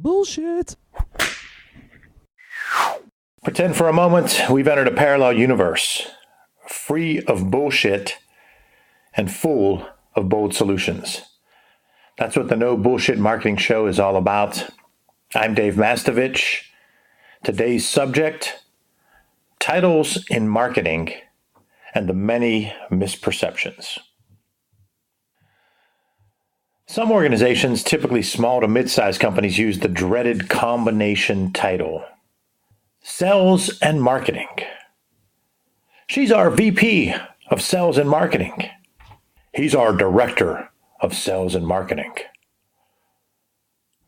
Bullshit. Pretend for a moment we've entered a parallel universe, free of bullshit and full of bold solutions. That's what the No Bullshit Marketing Show is all about. I'm Dave Mastovich. Today's subject, titles in marketing and the many misperceptions. Some organizations, typically small to mid-sized companies, use the dreaded combination title. Sales and marketing. She's our VP of sales and marketing. He's our director of sales and marketing.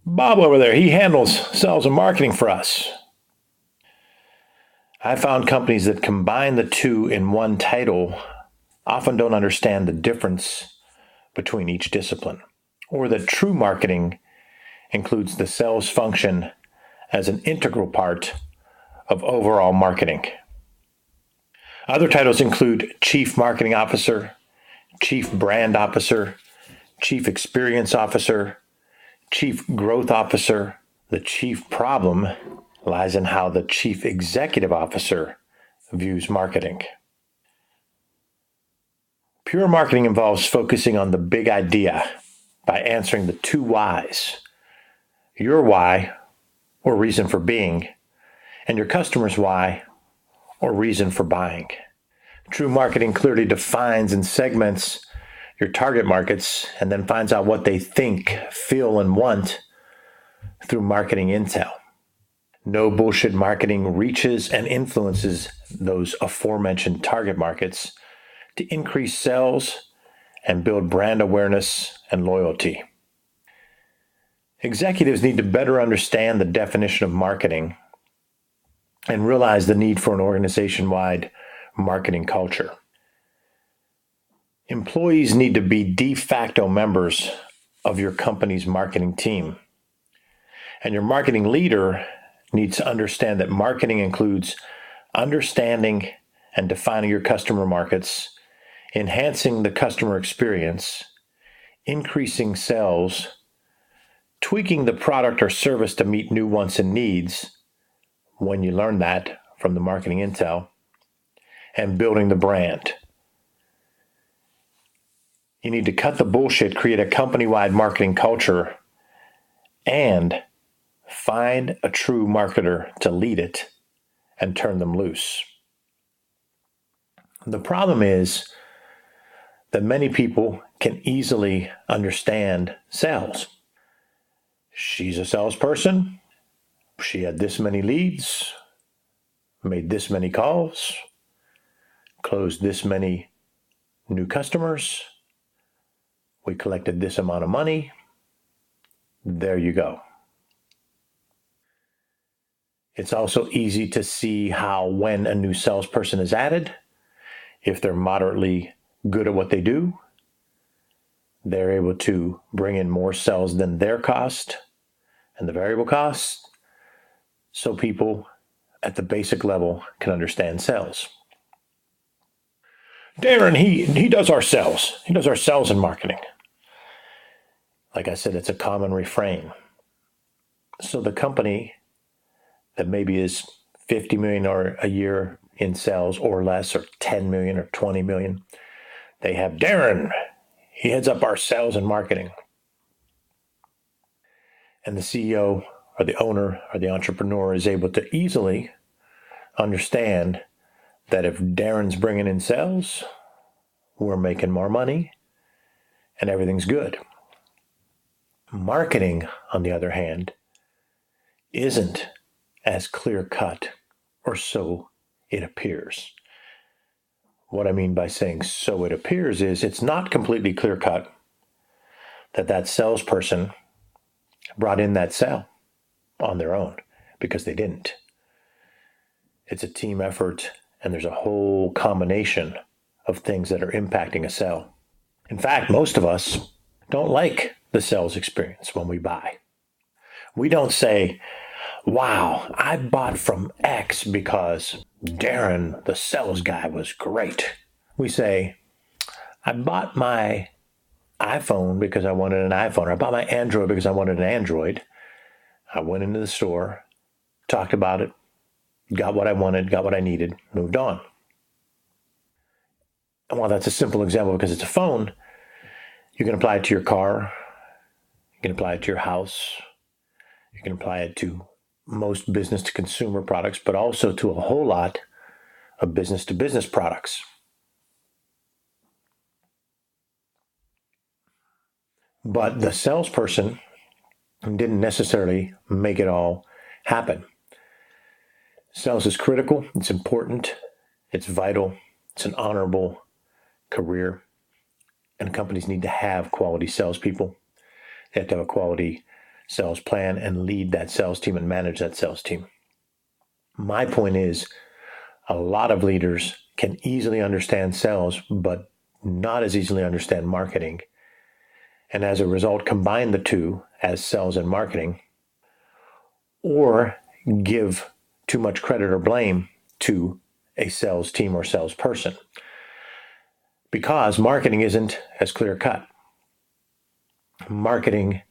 Bob over there, he handles sales and marketing for us. I found companies that combine the two in one title often don't understand the difference between each discipline, or that true marketing includes the sales function as an integral part of overall marketing. Other titles include Chief Marketing Officer, Chief Brand Officer, Chief Experience Officer, Chief Growth Officer. The chief problem lies in how the Chief Executive Officer views marketing. Pure marketing involves focusing on the big idea by answering the two whys: your why, or reason for being, and your customer's why, or reason for buying. True marketing clearly defines and segments your target markets and then finds out what they think, feel, and want through marketing intel. No bullshit marketing reaches and influences those aforementioned target markets to increase sales and build brand awareness and loyalty. Executives need to better understand the definition of marketing and realize the need for an organization-wide marketing culture. Employees need to be de facto members of your company's marketing team. And your marketing leader needs to understand that marketing includes understanding and defining your customer markets, enhancing the customer experience, increasing sales, tweaking the product or service to meet new wants and needs, when you learn that from the marketing intel, and building the brand. You need to cut the bullshit, create a company-wide marketing culture, and find a true marketer to lead it and turn them loose. The problem is that many people can easily understand sales. She's a salesperson. She had this many leads, made this many calls, closed this many new customers. We collected this amount of money. There you go. It's also easy to see how when a new salesperson is added, if they're moderately good at what they do, they're able to bring in more sales than their cost and the variable cost, so people at the basic level can understand sales. Darren, he does our sales. He does our sales and marketing. Like I said, it's a common refrain. So the company that maybe is 50 million or a year in sales or less, or 10 million or 20 million, they have Darren. He heads up our sales and marketing. And the CEO or the owner or the entrepreneur is able to easily understand that if Darren's bringing in sales, we're making more money and everything's good. Marketing, on the other hand, isn't as clear-cut, or so it appears. What I mean by saying so it appears is it's not completely clear-cut that salesperson brought in that sale on their own, because they didn't. It's a team effort, and there's a whole combination of things that are impacting a sale. In fact, most of us don't like the sales experience when we buy. We don't say, wow, I bought from X because Darren, the sales guy, was great. We say, I bought my iPhone because I wanted an iPhone, or I bought my Android because I wanted an Android. I went into the store, talked about it, got what I wanted, got what I needed, moved on. And while that's a simple example because it's a phone, you can apply it to your car, you can apply it to your house, you can apply it to most business to consumer products, but also to a whole lot of business to business products. But the salesperson didn't necessarily make it all happen. Sales is critical, it's important, it's vital, it's an honorable career, and companies need to have quality salespeople. They have to have a quality sales plan and lead that sales team and manage that sales team. My point is, a lot of leaders can easily understand sales, but not as easily understand marketing. And as a result, combine the two as sales and marketing, or give too much credit or blame to a sales team or salesperson. Because marketing isn't as clear cut. Marketing,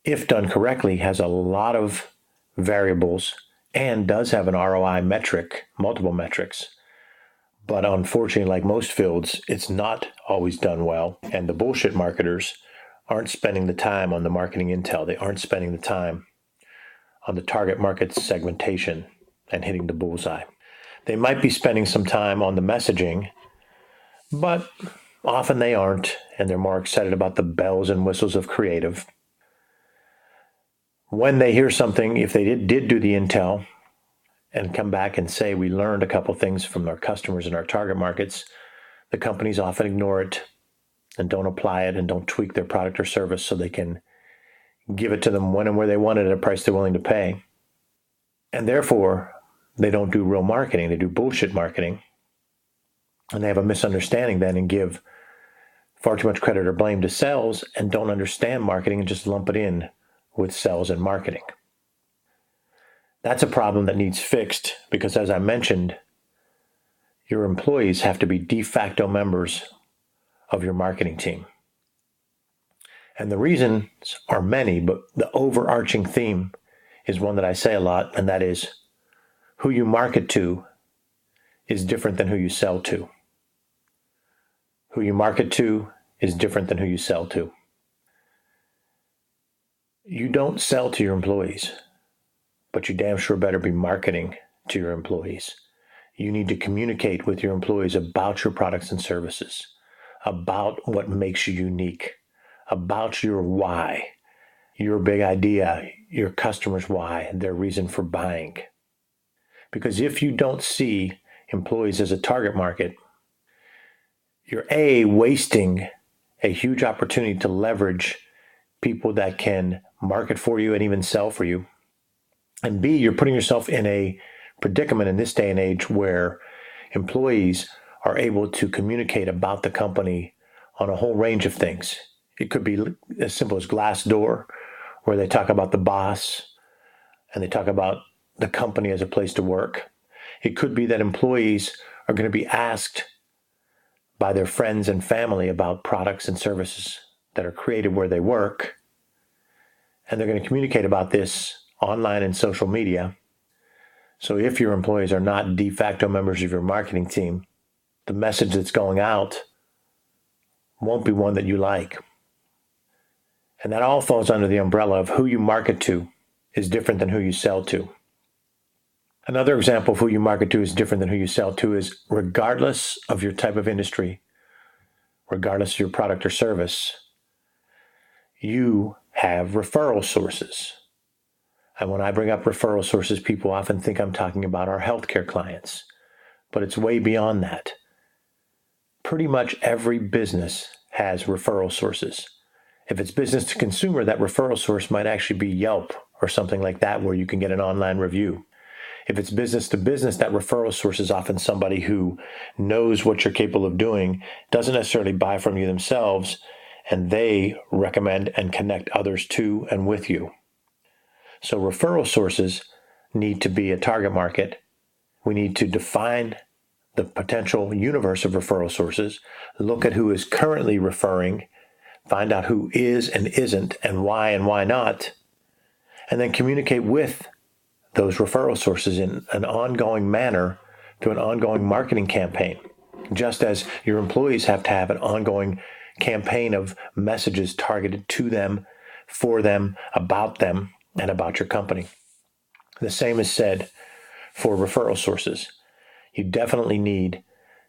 if done correctly, has a lot of variables and does have an ROI metric, multiple metrics. But unfortunately, like most fields, it's not always done well. And the bullshit marketers aren't spending the time on the marketing intel. They aren't spending the time on the target market segmentation and hitting the bullseye. They might be spending some time on the messaging, but often they aren't, and they're more excited about the bells and whistles of creative. When they hear something, if they did do the intel and come back and say, we learned a couple things from our customers and our target markets, the companies often ignore it and don't apply it and don't tweak their product or service so they can give it to them when and where they want it at a price they're willing to pay. And therefore, they don't do real marketing. They do bullshit marketing. And they have a misunderstanding then and give far too much credit or blame to sales and don't understand marketing and just lump it in with sales and marketing. That's a problem that needs fixed because, as I mentioned, your employees have to be de facto members of your marketing team. And the reasons are many, but the overarching theme is one that I say a lot, and that is who you market to is different than who you sell to. Who you market to is different than who you sell to. You don't sell to your employees, but you damn sure better be marketing to your employees. You need to communicate with your employees about your products and services, about what makes you unique, about your why, your big idea, your customer's why, their reason for buying. Because if you don't see employees as a target market, you're wasting a huge opportunity to leverage people that can market for you and even sell for you. And B, you're putting yourself in a predicament in this day and age where employees are able to communicate about the company on a whole range of things. It could be as simple as Glassdoor, where they talk about the boss and they talk about the company as a place to work. It could be that employees are going to be asked by their friends and family about products and services that are created where they work. And they're going to communicate about this online and social media. So if your employees are not de facto members of your marketing team, the message that's going out won't be one that you like. And that all falls under the umbrella of who you market to is different than who you sell to. Another example of who you market to is different than who you sell to is regardless of your type of industry, regardless of your product or service, you have referral sources. And when I bring up referral sources, people often think I'm talking about our healthcare clients, but it's way beyond that. Pretty much every business has referral sources. If it's business to consumer, that referral source might actually be Yelp or something like that where you can get an online review. If it's business to business, that referral source is often somebody who knows what you're capable of doing, doesn't necessarily buy from you themselves, and they recommend and connect others to and with you. So referral sources need to be a target market. We need to define the potential universe of referral sources, look at who is currently referring, find out who is and isn't and why not, and then communicate with those referral sources in an ongoing manner through an ongoing marketing campaign, just as your employees have to have an ongoing campaign of messages targeted to them, for them, and about your company. The same is said for referral sources. You definitely need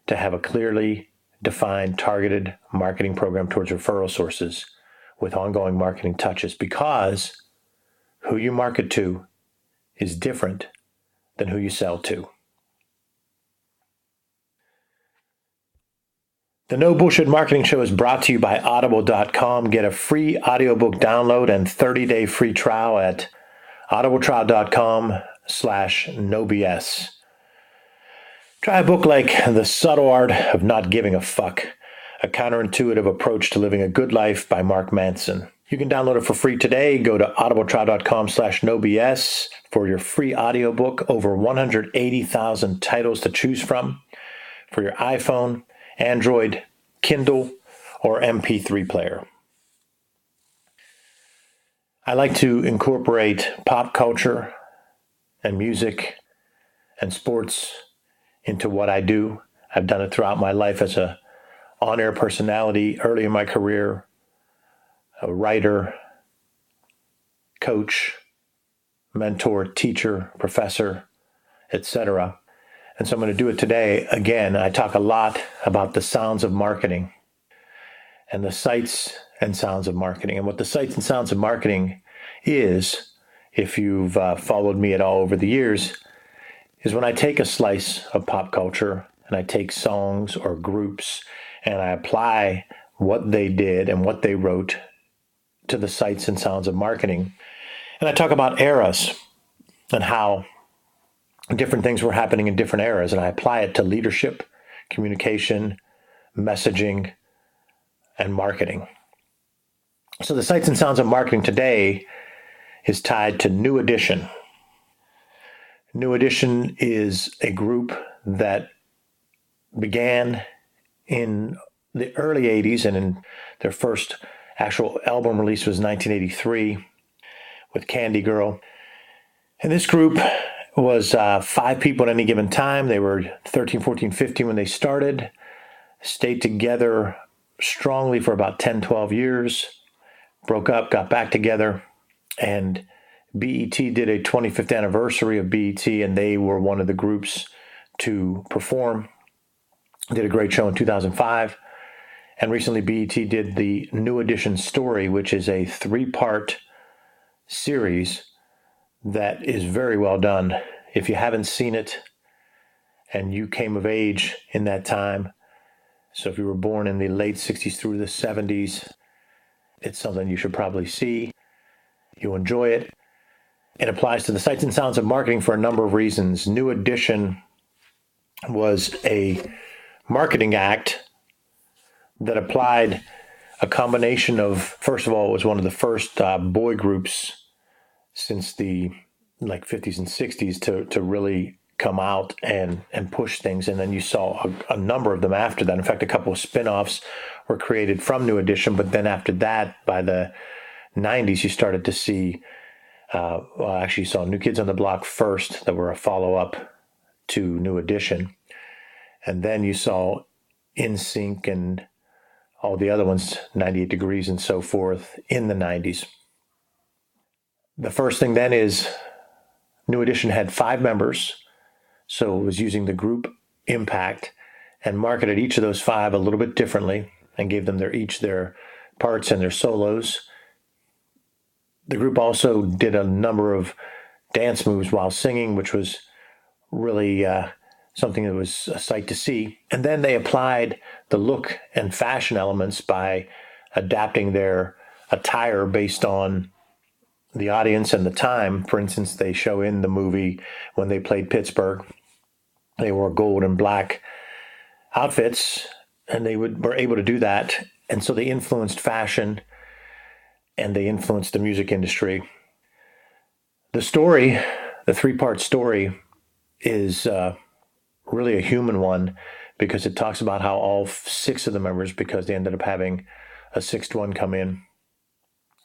to have a clearly defined, targeted marketing program towards referral sources with ongoing marketing touches, because who you market to is different than who you sell to. The No Bullshit Marketing Show is brought to you by Audible.com. Get a free audiobook download and 30-day free trial at audibletrial.com/nobs. Try a book like The Subtle Art of Not Giving a Fuck, a counterintuitive approach to living a good life by Mark Manson. You can download it for free today. Go to audibletrial.com/nobs for your free audiobook. Over 180,000 titles to choose from for your iPhone, Android, Kindle, or MP3 player. I like to incorporate pop culture and music and sports into what I do. I've done it throughout my life as a on-air personality early in my career, a writer, coach, mentor, teacher, professor, etc. And so I'm going to do it today. Again, I talk a lot about the sounds of marketing and the sights and sounds of marketing. And what the sights and sounds of marketing is, if you've followed me at all over the years, is when I take a slice of pop culture and I take songs or groups and I apply what they did and what they wrote to the sights and sounds of marketing. And I talk about eras and how different things were happening in different eras, and I apply it to leadership, communication, messaging, and marketing. So the sights and sounds of marketing today is tied to New Edition. New Edition is a group that began in the early 80s, and in their first actual album release was 1983 with Candy Girl. And this group was 5 people at any given time. They were 13, 14, 15 when they started, stayed together strongly for about 10, 12 years, broke up, got back together, and BET did a 25th anniversary of BET, and they were one of the groups to perform. Did a great show in 2005. And recently BET did the New Edition Story, which is a 3-part series that is very well done. If you haven't seen it and you came of age in that time, so if you were born in the late 60s through the 70s, it's something you should probably see. You'll enjoy it. It applies to the sights and sounds of marketing for a number of reasons. New Edition was a marketing act that applied a combination of, first of all, it was one of the first boy groups since the 50s and 60s to really come out and push things. And then you saw a number of them after that. In fact, a couple of spin-offs were created from New Edition. But then after that, by the 90s, you started to see, you saw New Kids on the Block first, that were a follow-up to New Edition. And then you saw NSYNC and all the other ones, 98 Degrees and so forth, in the 90s. The first thing then is New Edition had 5 members, so it was using the group impact and marketed each of those 5 a little bit differently and gave them their parts and their solos. The group also did a number of dance moves while singing, which was really something that was a sight to see. And then they applied the look and fashion elements by adapting their attire based on the audience and the time. For instance, they show in the movie when they played Pittsburgh, they wore gold and black outfits, and they were able to do that. And so they influenced fashion and they influenced the music industry. The story, the 3-part story, is really a human one, because it talks about how all 6 of the members, because they ended up having a 6th one come in,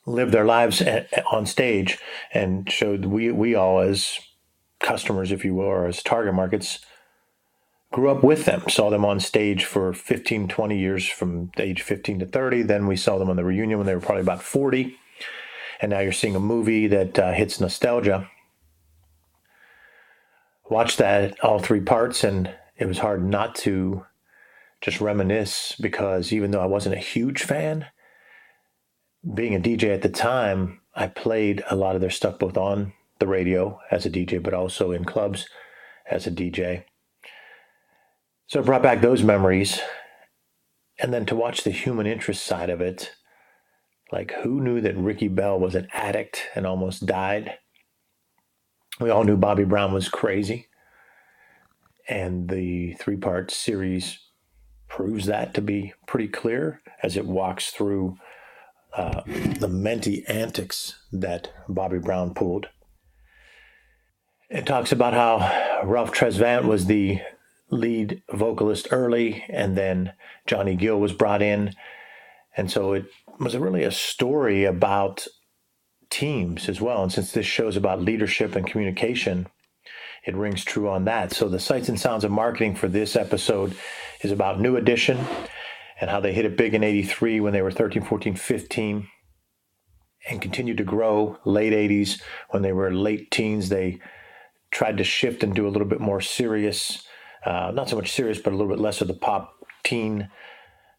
lived their lives on stage and showed we all as customers, if you will, or as target markets, grew up with them, saw them on stage for 15, 20 years from age 15 to 30. Then we saw them on the reunion when they were probably about 40. And now you're seeing a movie that hits nostalgia. Watched that, all three parts, and it was hard not to just reminisce, because even though I wasn't a huge fan, being a DJ at the time, I played a lot of their stuff both on the radio as a DJ, but also in clubs as a DJ. So it brought back those memories. And then to watch the human interest side of it, like, who knew that Ricky Bell was an addict and almost died? We all knew Bobby Brown was crazy. And the three-part series proves that to be pretty clear as it walks through the mentee antics that Bobby Brown pulled. It talks about how Ralph Tresvant was the lead vocalist early, and then Johnny Gill was brought in. And so it was really a story about teams as well. And since this show is about leadership and communication, it rings true on that. So the Sights and Sounds of Marketing for this episode is about New Edition and how they hit it big in 83 when they were 13, 14, 15, and continued to grow. Late 80s, when they were late teens, they tried to shift and do a little bit more serious, not so much serious, but a little bit less of the pop teen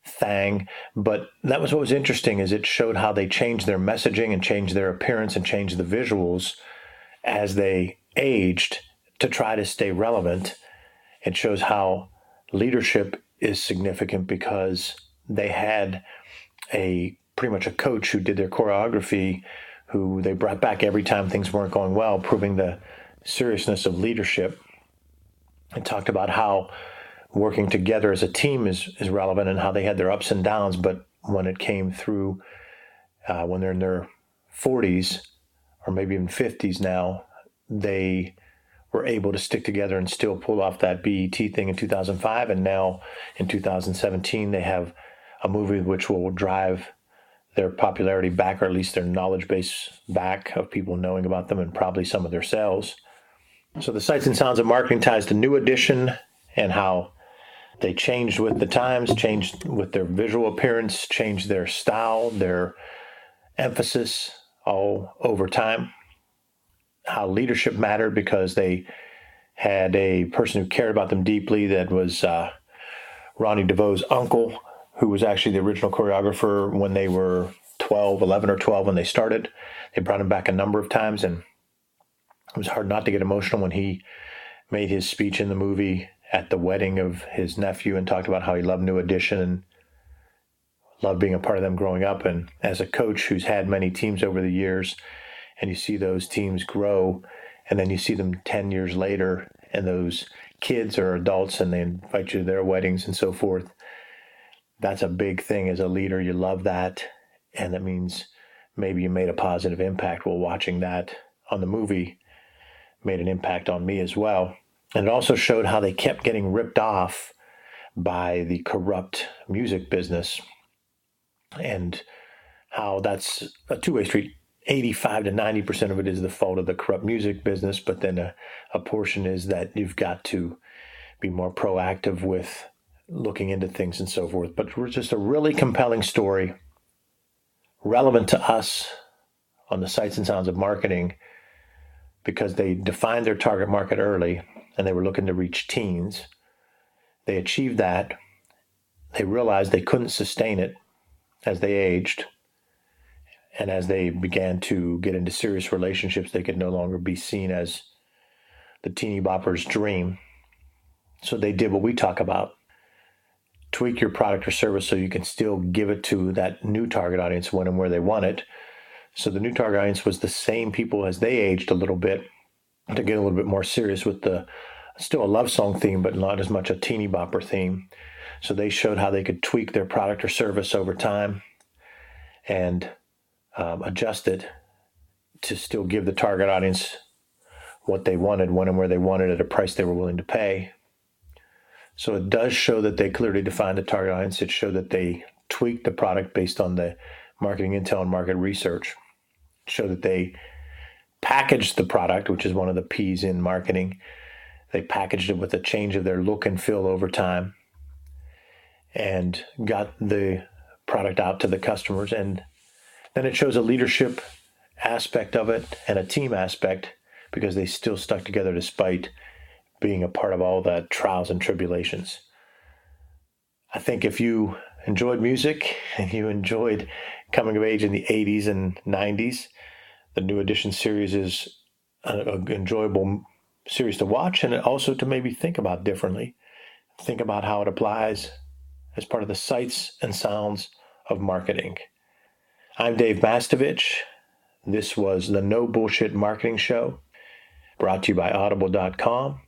thing. But that was what was interesting, is it showed how they changed their messaging and changed their appearance and changed the visuals as they aged to try to stay relevant. It shows how leadership is significant, because they had pretty much a coach who did their choreography, who they brought back every time things weren't going well, proving the seriousness of leadership. And talked about how working together as a team is relevant, and how they had their ups and downs, but when it came through, when they're in their 40s or maybe even 50s now, they were able to stick together and still pull off that BET thing in 2005. And now in 2017, they have a movie which will drive their popularity back, or at least their knowledge base back, of people knowing about them, and probably some of their sales. So the Sights and Sounds of Marketing ties to New Edition and how they changed with the times, changed with their visual appearance, changed their style, their emphasis all over time. How leadership mattered, because they had a person who cared about them deeply, that was Ronnie DeVoe's uncle, who was actually the original choreographer when they were 11 or 12 when they started. They brought him back a number of times, and it was hard not to get emotional when he made his speech in the movie at the wedding of his nephew and talked about how he loved New Edition and loved being a part of them growing up. And as a coach who's had many teams over the years, and you see those teams grow, and then you see them 10 years later, and those kids are adults and they invite you to their weddings and so forth. That's a big thing as a leader. You love that. And that means maybe you made a positive impact. Well, watching that on the movie made an impact on me as well. And it also showed how they kept getting ripped off by the corrupt music business, and how that's a two-way street. 85 to 90% of it is the fault of the corrupt music business, but then a portion is that you've got to be more proactive with looking into things and so forth. But it's just a really compelling story, relevant to us on the Sights and Sounds of Marketing, because they defined their target market early, and they were looking to reach teens. They achieved that. They realized they couldn't sustain it as they aged. And as they began to get into serious relationships, they could no longer be seen as the teeny bopper's dream. So they did what we talk about: tweak your product or service so you can still give it to that new target audience when and where they want it. So the new target audience was the same people as they aged a little bit, to get a little bit more serious with still a love song theme, but not as much a teeny bopper theme. So they showed how they could tweak their product or service over time and adjust it to still give the target audience what they wanted, when and where they wanted, at a price they were willing to pay. So it does show that they clearly defined the target audience. It showed that they tweaked the product based on the marketing intel and market research show that they packaged the product, which is one of the P's in marketing. They packaged it with a change of their look and feel over time and got the product out to the customers. And then it shows a leadership aspect of it and a team aspect because they still stuck together despite being a part of all the trials and tribulations. I think if you enjoyed music and you enjoyed coming of age in the 80s and 90s, the New Edition series is an enjoyable series to watch and also to maybe think about differently. Think about how it applies as part of the sights and sounds of marketing. I'm Dave Mastovich. This was the No Bullshit Marketing Show, brought to you by Audible.com.